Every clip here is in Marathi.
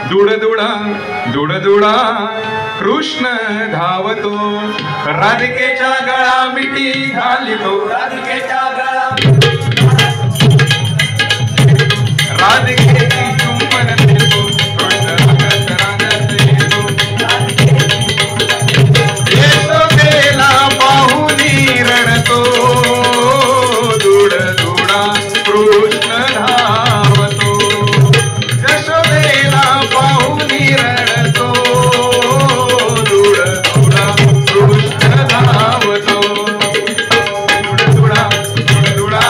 दुडदुडा दुडदुडा कृष्ण धावतो, राधिकेच्या गळा मिठी घालितो, राधिकेच्या गळा राधिकेची चुंबन देतो, कृष्ण रंगत रंगत येतो, यशोदेला पाहुनी रडतो, दुडदुडा कृष्ण धावतो, यशोदेला पाहुनी रडतो, दुडदुडा कृष्ण धावतो, दुडदुडा दुडदुडा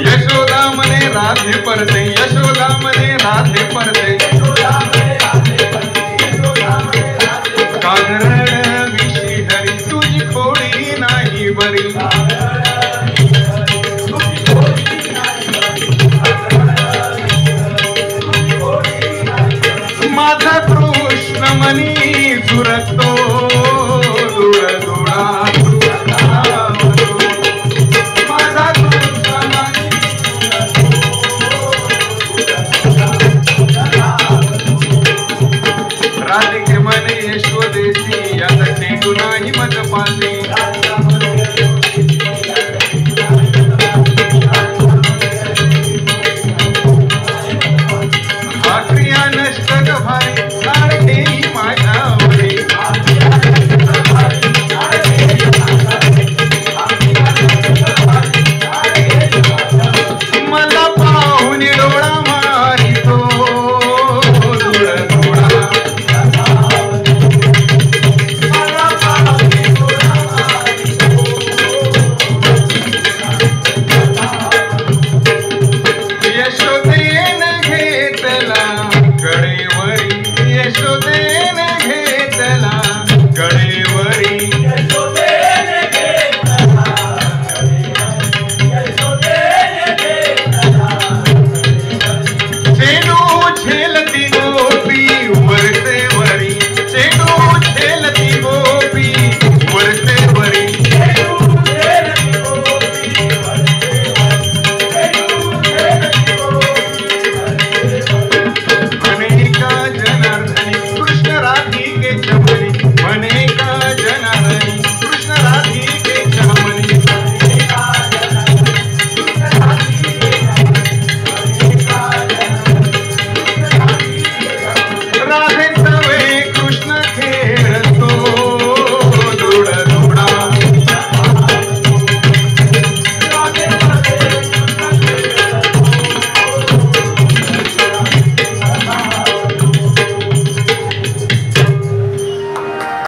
यशोदा मने राधे परते, यशोदा मने राधे परते, कागरण विषी हरी तुझी खोडी नाही बरी, माझा कृष्ण मनी झुरतो, दुडदुडा माझा कृष्ण मनी राधिके मने यशोदेसी, आता ठेकू नाही मज पासी,